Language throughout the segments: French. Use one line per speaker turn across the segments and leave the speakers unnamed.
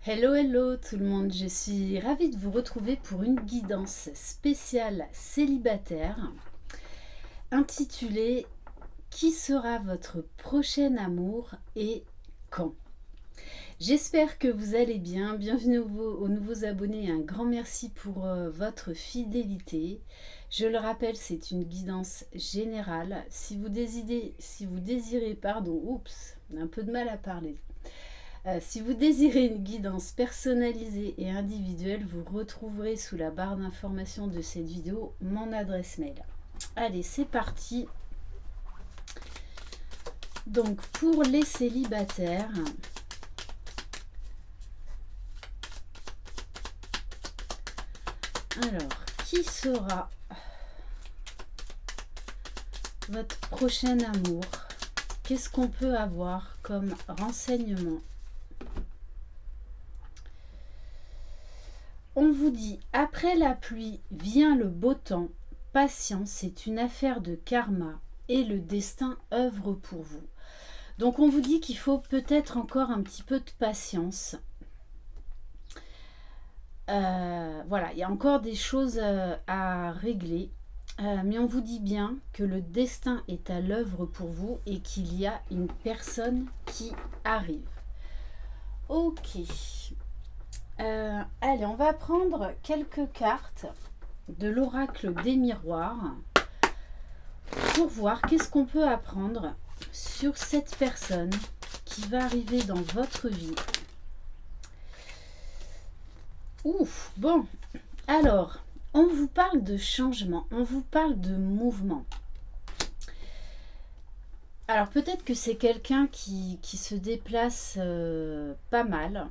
Hello, hello tout le monde, je suis ravie de vous retrouver pour une guidance spéciale célibataire intitulée « Qui sera votre prochain amour et quand ?» J'espère que vous allez bien, bienvenue aux nouveaux abonnés et un grand merci pour votre fidélité. Je le rappelle, c'est une guidance générale. Si vous désirez, un peu de mal à parler. Si vous désirez une guidance personnalisée et individuelle, vous retrouverez sous la barre d'information de cette vidéo mon adresse mail. Allez, c'est parti. Donc, pour les célibataires, alors, qui sera votre prochain amour? Qu'est-ce qu'on peut avoir comme renseignement? On vous dit, après la pluie vient le beau temps, patience, c'est une affaire de karma et le destin œuvre pour vous. Donc on vous dit qu'il faut peut-être encore un petit peu de patience. Voilà, il y a encore des choses à régler, mais on vous dit bien que le destin est à l'œuvre pour vous et qu'il y a une personne qui arrive. Ok. Allez, on va prendre quelques cartes de l'oracle des miroirs pour voir qu'est-ce qu'on peut apprendre sur cette personne qui va arriver dans votre vie. Ouf, bon, alors, on vous parle de changement, on vous parle de mouvement. Alors, peut-être que c'est quelqu'un qui se déplace pas mal.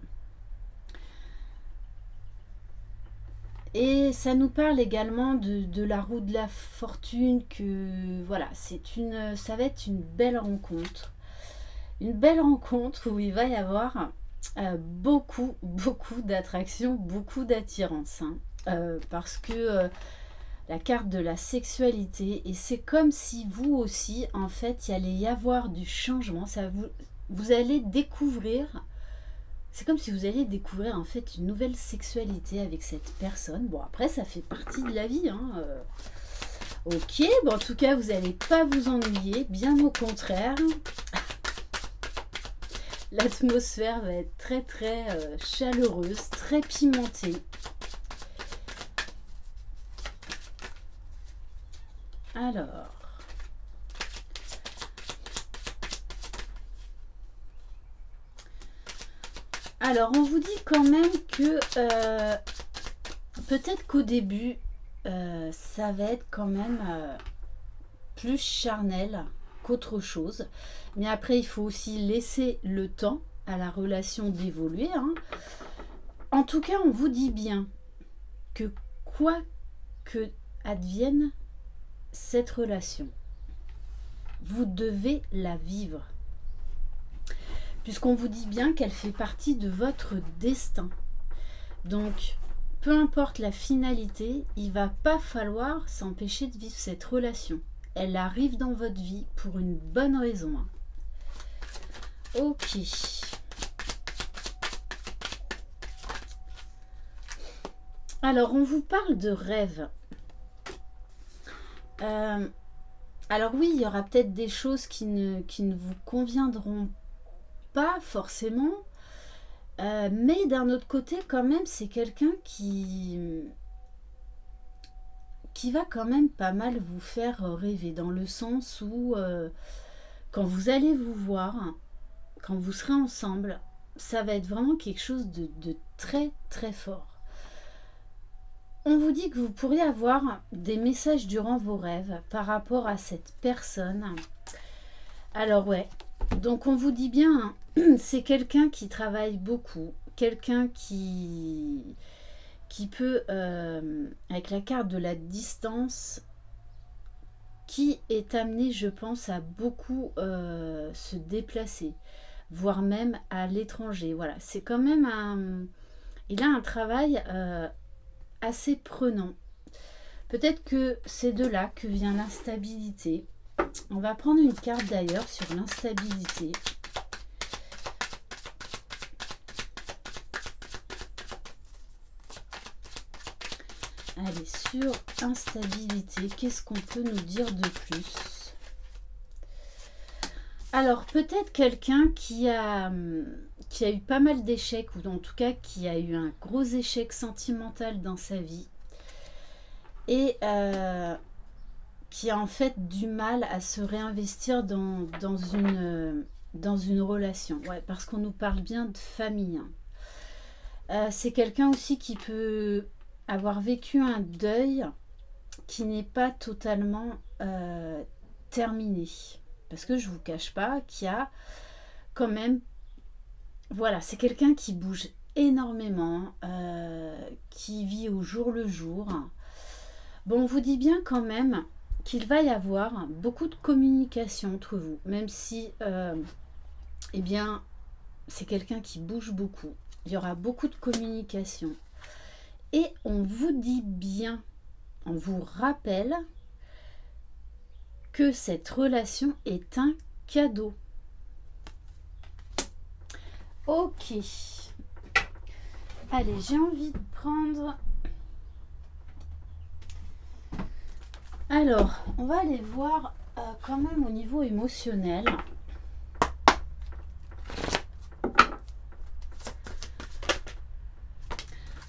Et ça nous parle également de la roue de la fortune, que voilà, ça va être une belle rencontre. Une belle rencontre où il va y avoir beaucoup d'attraction, beaucoup d'attirance. Parce que la carte de la sexualité, et c'est comme si vous aussi, en fait, il allait y avoir du changement. Vous allez découvrir... C'est comme si vous alliez découvrir en fait une nouvelle sexualité avec cette personne. Bon, après, ça fait partie de la vie. Ok, bon, en tout cas, vous n'allez pas vous ennuyer, bien au contraire. L'atmosphère va être très chaleureuse, très pimentée. Alors, on vous dit quand même que peut-être qu'au début, ça va être quand même plus charnel qu'autre chose. Mais après, il faut aussi laisser le temps à la relation d'évoluer. En tout cas, on vous dit bien que quoi que advienne cette relation, vous devez la vivre. Puisqu'on vous dit bien qu'elle fait partie de votre destin. Donc, peu importe la finalité, il ne va pas falloir s'empêcher de vivre cette relation. Elle arrive dans votre vie pour une bonne raison. Ok. Alors, on vous parle de rêve. Alors oui, il y aura peut-être des choses qui ne vous conviendront pas forcément, mais d'un autre côté quand même c'est quelqu'un qui va quand même pas mal vous faire rêver, dans le sens où quand vous allez vous voir, quand vous serez ensemble, ça va être vraiment quelque chose de très fort. On vous dit que vous pourriez avoir des messages durant vos rêves par rapport à cette personne. Alors ouais, donc on vous dit bien, c'est quelqu'un qui travaille beaucoup, quelqu'un qui peut, avec la carte de la distance, qui est amené, je pense, à beaucoup se déplacer, voire même à l'étranger. Voilà, c'est quand même il a un travail assez prenant. Peut-être que c'est de là que vient l'instabilité. On va prendre une carte d'ailleurs sur l'instabilité. Allez, sur instabilité, qu'est-ce qu'on peut nous dire de plus? Alors, peut-être quelqu'un qui a eu pas mal d'échecs, ou en tout cas qui a eu un gros échec sentimental dans sa vie, et qui a en fait du mal à se réinvestir dans une relation. Ouais, parce qu'on nous parle bien de famille. C'est quelqu'un aussi qui peut avoir vécu un deuil qui n'est pas totalement terminé. Parce que je vous cache pas qu'il y a quand même... Voilà, c'est quelqu'un qui bouge énormément, qui vit au jour le jour. Bon, on vous dit bien quand même qu'il va y avoir beaucoup de communication entre vous, même si, eh bien, c'est quelqu'un qui bouge beaucoup. Il y aura beaucoup de communication. Et on vous dit bien, on vous rappelle que cette relation est un cadeau. Ok. Allez, j'ai envie de prendre... Alors, on va aller voir quand même au niveau émotionnel.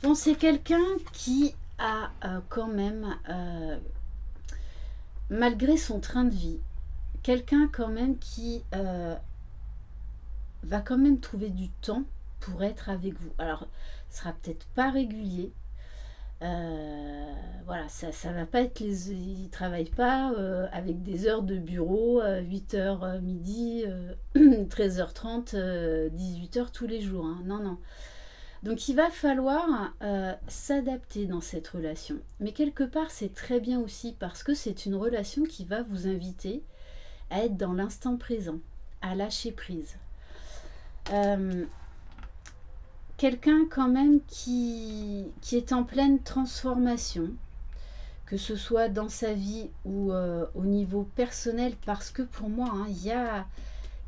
Bon, c'est quelqu'un qui a quand même, malgré son train de vie, quelqu'un quand même qui va quand même trouver du temps pour être avec vous. Alors, ce sera peut-être pas régulier. Voilà, ça va pas être les... Il travaille pas avec des heures de bureau, 8h midi, 13h30, 18h tous les jours. Hein. Non, non. Donc il va falloir s'adapter dans cette relation. Mais quelque part, c'est très bien aussi parce que c'est une relation qui va vous inviter à être dans l'instant présent, à lâcher prise. Quelqu'un quand même qui est en pleine transformation, que ce soit dans sa vie ou au niveau personnel, parce que pour moi, hein, il y a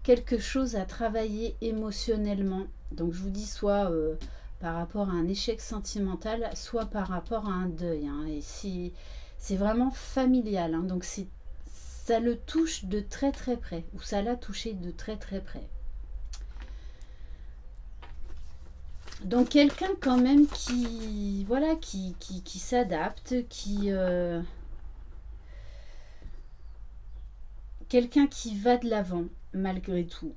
quelque chose à travailler émotionnellement. Donc je vous dis soit par rapport à un échec sentimental, soit par rapport à un deuil. Hein, et c'est vraiment familial. Hein, donc ça le touche de très très près, ou ça l'a touché de très très près. Donc quelqu'un quand même qui voilà qui s'adapte, quelqu'un qui va de l'avant malgré tout.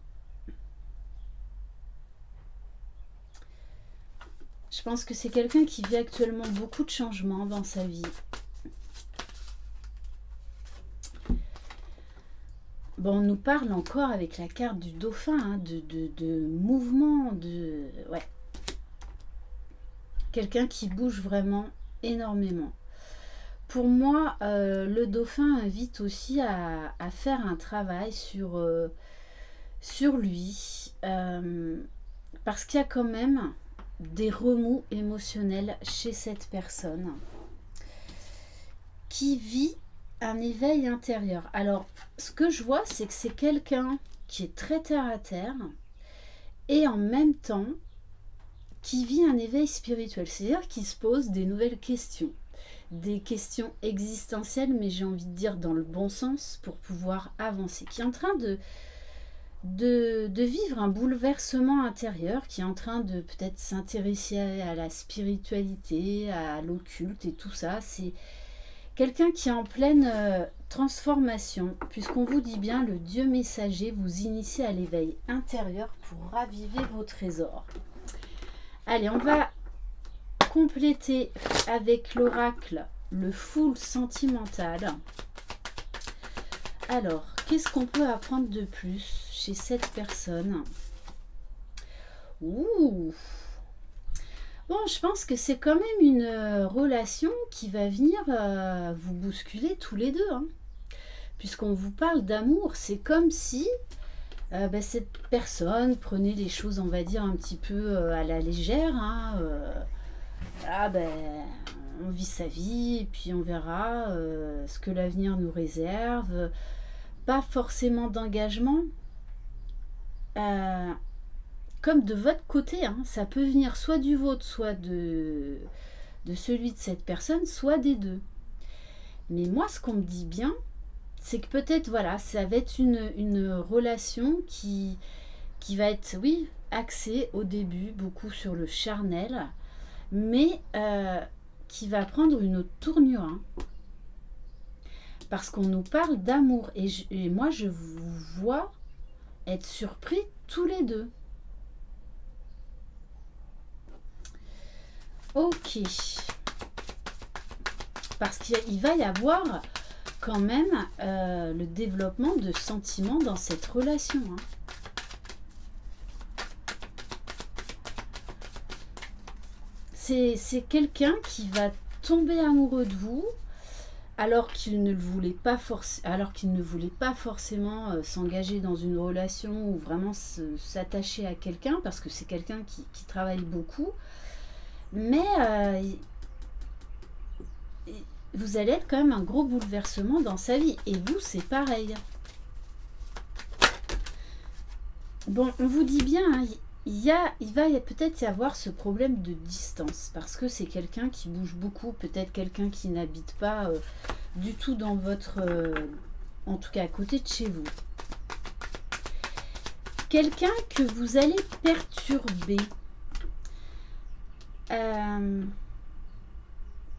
Je pense que c'est quelqu'un qui vit actuellement beaucoup de changements dans sa vie. Bon, on nous parle encore avec la carte du dauphin, hein, de mouvement, ouais. Quelqu'un qui bouge vraiment énormément. Pour moi, le dauphin invite aussi à faire un travail sur lui. Parce qu'il y a quand même des remous émotionnels chez cette personne qui vit un éveil intérieur. Alors, ce que je vois, c'est que c'est quelqu'un qui est très terre à terre et en même temps qui vit un éveil spirituel. C'est-à-dire qu'il se pose des nouvelles questions, des questions existentielles, mais j'ai envie de dire dans le bon sens pour pouvoir avancer, qui est en train de vivre un bouleversement intérieur, qui est en train de peut-être s'intéresser à la spiritualité, à l'occulte et tout ça. C'est quelqu'un qui est en pleine transformation, puisqu'on vous dit bien, le Dieu messager vous initie à l'éveil intérieur pour raviver vos trésors. Allez, on va compléter avec l'oracle le Fool sentimental. Alors, qu'est-ce qu'on peut apprendre de plus chez cette personne? Ouh! Bon, je pense que c'est quand même une relation qui va venir vous bousculer tous les deux. Hein. Puisqu'on vous parle d'amour, c'est comme si cette personne prenait les choses, on va dire, un petit peu à la légère. Hein, on vit sa vie et puis on verra ce que l'avenir nous réserve. Pas forcément d'engagement. Comme de votre côté, hein, ça peut venir soit du vôtre, soit de de celui de cette personne, soit des deux. Mais moi, ce qu'on me dit bien, c'est que peut-être, voilà, ça va être une relation qui va être, oui, axée au début, beaucoup sur le charnel, mais qui va prendre une autre tournure. Hein. Parce qu'on nous parle d'amour. Et moi, je vous vois être surpris tous les deux. Ok. Parce qu'il va y avoir quand même le développement de sentiments dans cette relation. Hein. C'est quelqu'un qui va tomber amoureux de vous alors qu'il ne voulait pas forcément s'engager dans une relation ou vraiment s'attacher à quelqu'un, parce que c'est quelqu'un qui travaille beaucoup. Mais vous allez être quand même un gros bouleversement dans sa vie. Et vous, c'est pareil. Bon, on vous dit bien, hein, il va peut-être y avoir ce problème de distance, parce que c'est quelqu'un qui bouge beaucoup, peut-être quelqu'un qui n'habite pas du tout dans votre... en tout cas à côté de chez vous. Quelqu'un que vous allez perturber.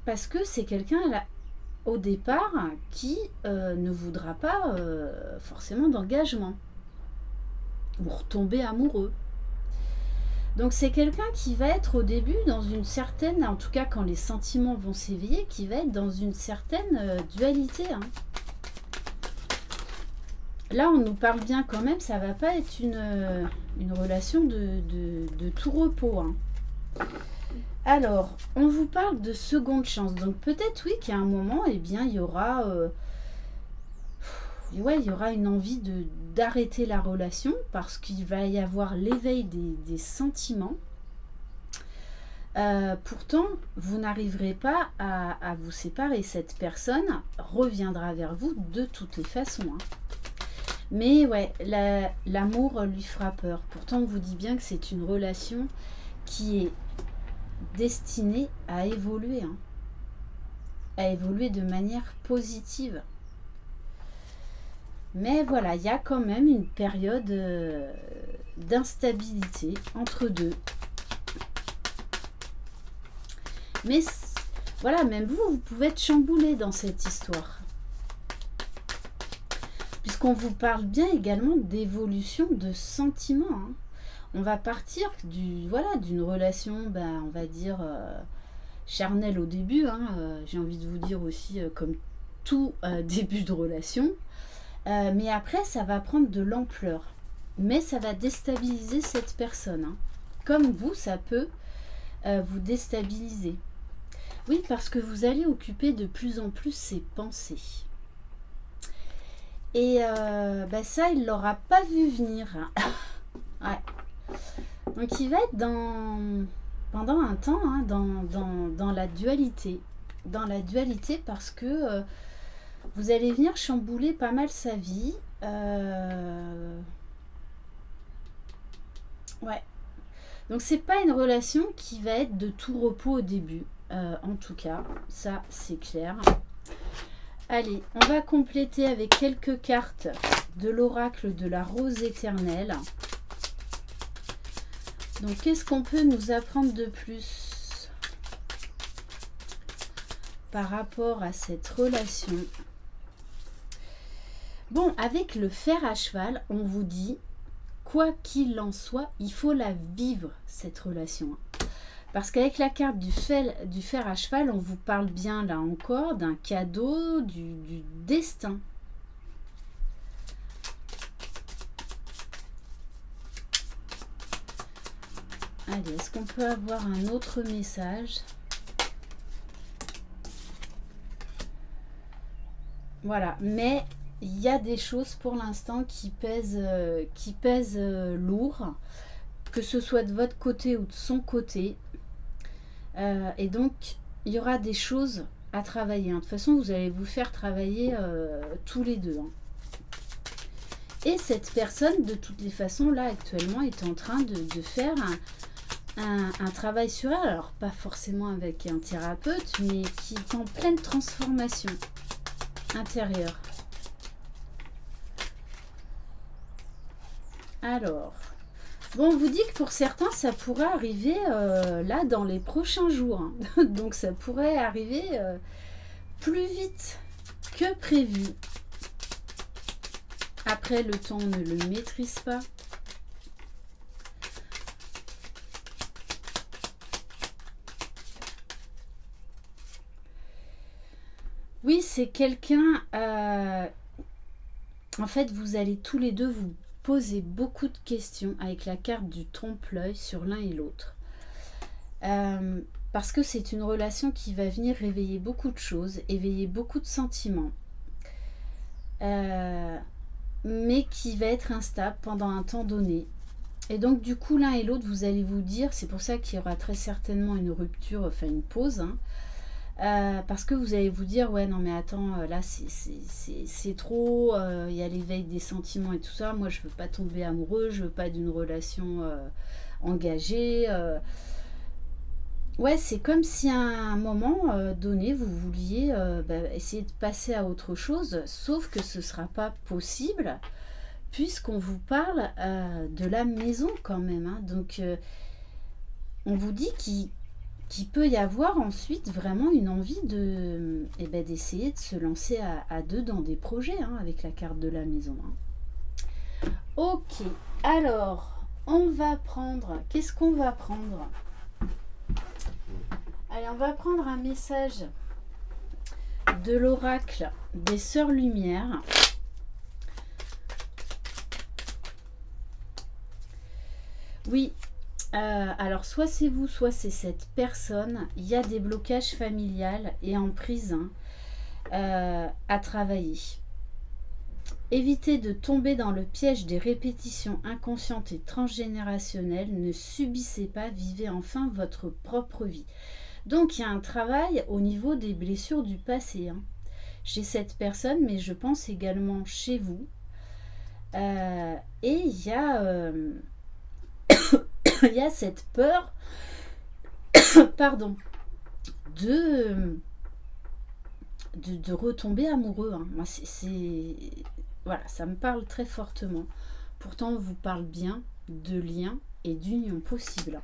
Parce que c'est quelqu'un au départ qui ne voudra pas forcément d'engagement ou retomber amoureux. Donc c'est quelqu'un qui va être au début dans une certaine, en tout cas quand les sentiments vont s'éveiller, qui va être dans une certaine dualité. Hein. Là on nous parle bien quand même, ça va pas être une relation de tout repos. Hein. Alors, on vous parle de seconde chance. Donc peut-être oui qu'à un moment, eh bien, il y aura une envie d'arrêter la relation parce qu'il va y avoir l'éveil des sentiments. Pourtant, vous n'arriverez pas à vous séparer. Cette personne reviendra vers vous de toutes les façons. Hein. Mais ouais, l'amour lui fera peur. Pourtant, on vous dit bien que c'est une relation qui est destinée à évoluer. Hein. À évoluer de manière positive. Mais voilà, il y a quand même une période d'instabilité entre deux. Mais voilà, même vous pouvez être chamboulé dans cette histoire. Puisqu'on vous parle bien également d'évolution de sentiments. Hein. On va partir d'une relation, on va dire, charnelle au début. Hein, j'ai envie de vous dire aussi, comme tout début de relation. Mais après, ça va prendre de l'ampleur. Mais ça va déstabiliser cette personne. Hein. Comme vous, ça peut vous déstabiliser. Oui, parce que vous allez occuper de plus en plus ses pensées. Et ça, il ne l'aura pas vu venir. Ouais. Donc, il va être pendant un temps hein, dans la dualité. Dans la dualité parce que vous allez venir chambouler pas mal sa vie. Ouais. Donc, c'est pas une relation qui va être de tout repos au début. En tout cas, ça, c'est clair. Allez, on va compléter avec quelques cartes de l'oracle de la rose éternelle. Donc, qu'est-ce qu'on peut nous apprendre de plus par rapport à cette relation? Bon, avec le fer à cheval, on vous dit, quoi qu'il en soit, il faut la vivre, cette relation. Parce qu'avec la carte du fer à cheval, on vous parle bien, là encore, d'un cadeau, du destin. Allez, est-ce qu'on peut avoir un autre message? Voilà, mais il y a des choses pour l'instant qui pèsent lourd, que ce soit de votre côté ou de son côté. Et donc, il y aura des choses à travailler. Hein. De toute façon, vous allez vous faire travailler tous les deux. Hein. Et cette personne, de toutes les façons, là, actuellement, est en train de faire un travail sur elle, alors pas forcément avec un thérapeute, mais qui est en pleine transformation intérieure. Alors, bon, on vous dit que pour certains, ça pourrait arriver là dans les prochains jours. Hein. Donc ça pourrait arriver plus vite que prévu. Après, le temps ne le maîtrise pas. Oui, c'est quelqu'un... en fait, vous allez tous les deux vous poser beaucoup de questions avec la carte du trompe-l'œil sur l'un et l'autre. Parce que c'est une relation qui va venir réveiller beaucoup de choses, éveiller beaucoup de sentiments. Mais qui va être instable pendant un temps donné. Et donc du coup, l'un et l'autre, vous allez vous dire, c'est pour ça qu'il y aura très certainement une rupture, enfin une pause, hein, parce que vous allez vous dire, ouais non mais attends, là c'est trop, il y a l'éveil des sentiments et tout ça, moi je veux pas tomber amoureux, je veux pas d'une relation engagée. Ouais, c'est comme si à un moment donné, vous vouliez essayer de passer à autre chose, sauf que ce ne sera pas possible, puisqu'on vous parle de la maison quand même. Hein. Donc, on vous dit qu'il peut y avoir ensuite vraiment une envie d'essayer de se lancer à deux dans des projets hein, avec la carte de la maison. Hein. Ok, alors, on va prendre... Qu'est-ce qu'on va prendre ? Allez, on va prendre un message de l'oracle des Sœurs Lumière. Oui, alors soit c'est vous, soit c'est cette personne. Il y a des blocages familiales et emprises à travailler. Évitez de tomber dans le piège des répétitions inconscientes et transgénérationnelles. Ne subissez pas, vivez enfin votre propre vie. Donc il y a un travail au niveau des blessures du passé. Hein. Chez cette personne, mais je pense également chez vous. Et il y a, il y a cette peur pardon, de retomber amoureux. Hein. Moi, voilà, ça me parle très fortement. Pourtant, on vous parle bien de liens et d'union possible.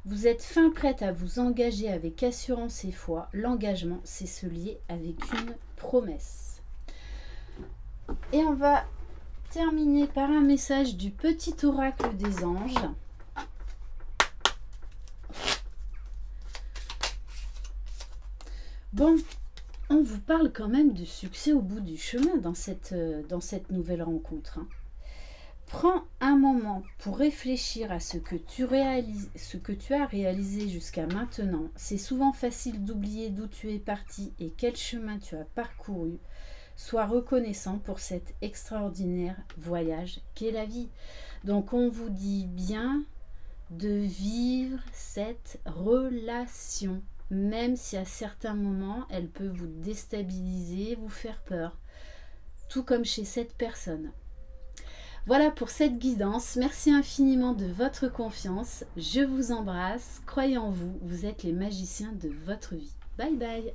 Vous êtes fin prête à vous engager avec assurance et foi. L'engagement, c'est se lier avec une promesse. Et on va terminer par un message du petit oracle des anges. Bon, on vous parle quand même de succès au bout du chemin dans cette nouvelle rencontre. Hein. Prends un moment pour réfléchir à ce que tu as réalisé jusqu'à maintenant. C'est souvent facile d'oublier d'où tu es parti et quel chemin tu as parcouru. Sois reconnaissant pour cet extraordinaire voyage qu'est la vie. Donc on vous dit bien de vivre cette relation, même si à certains moments elle peut vous déstabiliser, vous faire peur, tout comme chez cette personne. Voilà pour cette guidance. Merci infiniment de votre confiance. Je vous embrasse. Croyez en vous. Vous êtes les magiciens de votre vie. Bye bye.